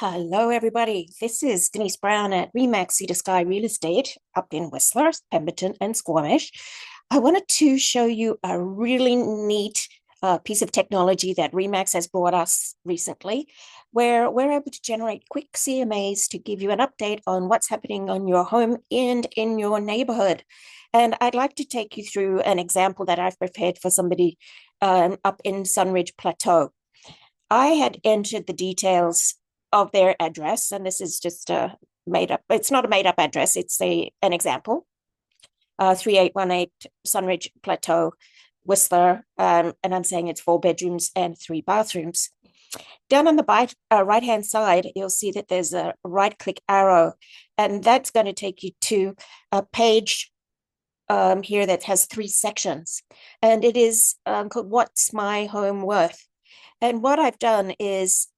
Hello, everybody. This is Denise Brown at REMAX Sea to Sky Real Estate up in Whistler, Pemberton, and Squamish. I wanted to show you a really neat piece of technology that REMAX has brought us recently, where we're able to generate quick CMAs to give you an update on what's happening on your home and in your neighborhood. And I'd like to take you through an example that I've prepared for somebody up in Sunridge Plateau. I had entered the details of their address, and this is just a made up, it's not a made up address, it's an example. 3818 Sunridge Plateau, Whistler, and I'm saying it's 4 bedrooms and 3 bathrooms. Down on the right-hand side, you'll see that there's a right-click arrow, and that's going to take you to a page here that has 3 sections, and it is called What's My Home Worth? And what I've done is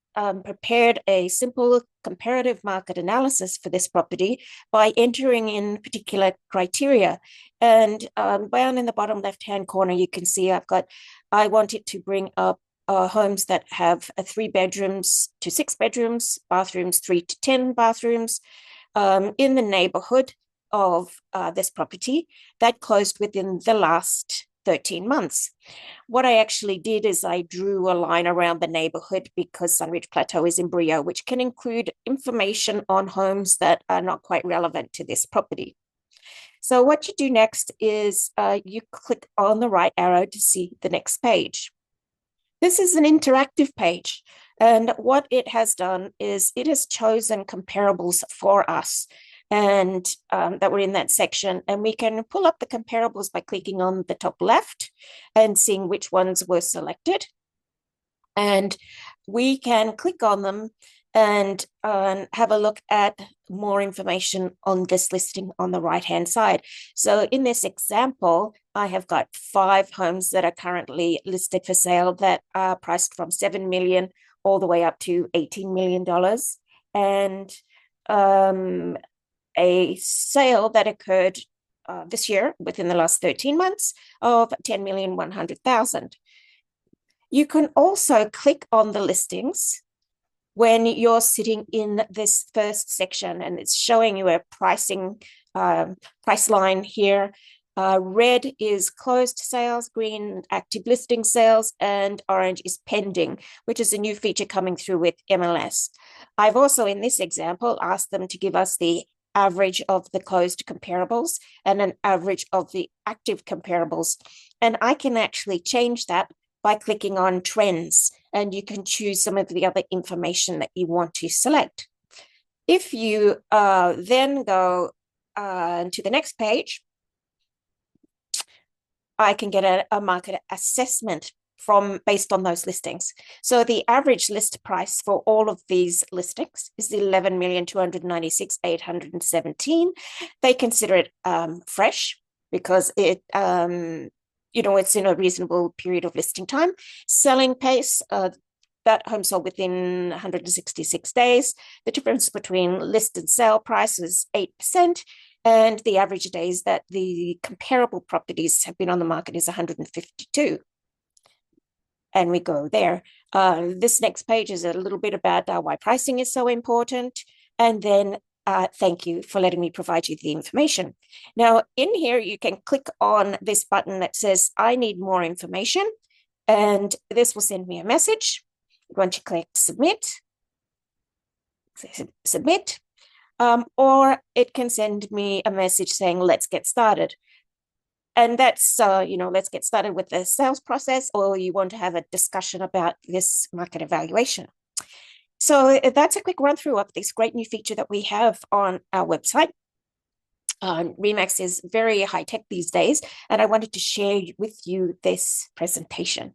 prepared a simple comparative market analysis for this property by entering in particular criteria. And down in the bottom left-hand corner, you can see I want it to bring up homes that have 3 bedrooms to 6 bedrooms, bathrooms 3 to 10 bathrooms in the neighborhood of this property that closed within the last 13 months. What I actually did is I drew a line around the neighborhood because Sunridge Plateau is in Brio, which can include information on homes that are not quite relevant to this property. So what you do next is you click on the right arrow to see the next page. This is an interactive page, and what it has done is it has chosen comparables for us and that were in that section. And we can pull up the comparables by clicking on the top left and seeing which ones were selected. And we can click on them and have a look at more information on this listing on the right-hand side. So in this example, I have got 5 homes that are currently listed for sale that are priced from $7 million all the way up to $18 million. And a sale that occurred this year within the last 13 months of $10,100,000. You can also click on the listings when you're sitting in this first section, and it's showing you a price line here. Red is closed sales, green active listing sales, and orange is pending, which is a new feature coming through with MLS. I've also, in this example, asked them to give us the average of the closed comparables and an average of the active comparables. And I can actually change that by clicking on trends, and you can choose some of the other information that you want to select. If you then go to the next page, I can get a market assessment based on those listings. So the average list price for all of these listings is $11,296,817. They consider it fresh because it's in a reasonable period of listing time. Selling pace, that home sold within 166 days. The difference between list and sale price is 8%. And the average days that the comparable properties have been on the market is 152. And we go there. This next page is a little bit about why pricing is so important. And then thank you for letting me provide you the information. Now, in here, you can click on this button that says, I need more information. And this will send me a message. Once you click submit, or it can send me a message saying, let's get started. And that's, let's get started with the sales process, or you want to have a discussion about this market evaluation. So that's a quick run through of this great new feature that we have on our website. REMAX is very high tech these days, and I wanted to share with you this presentation.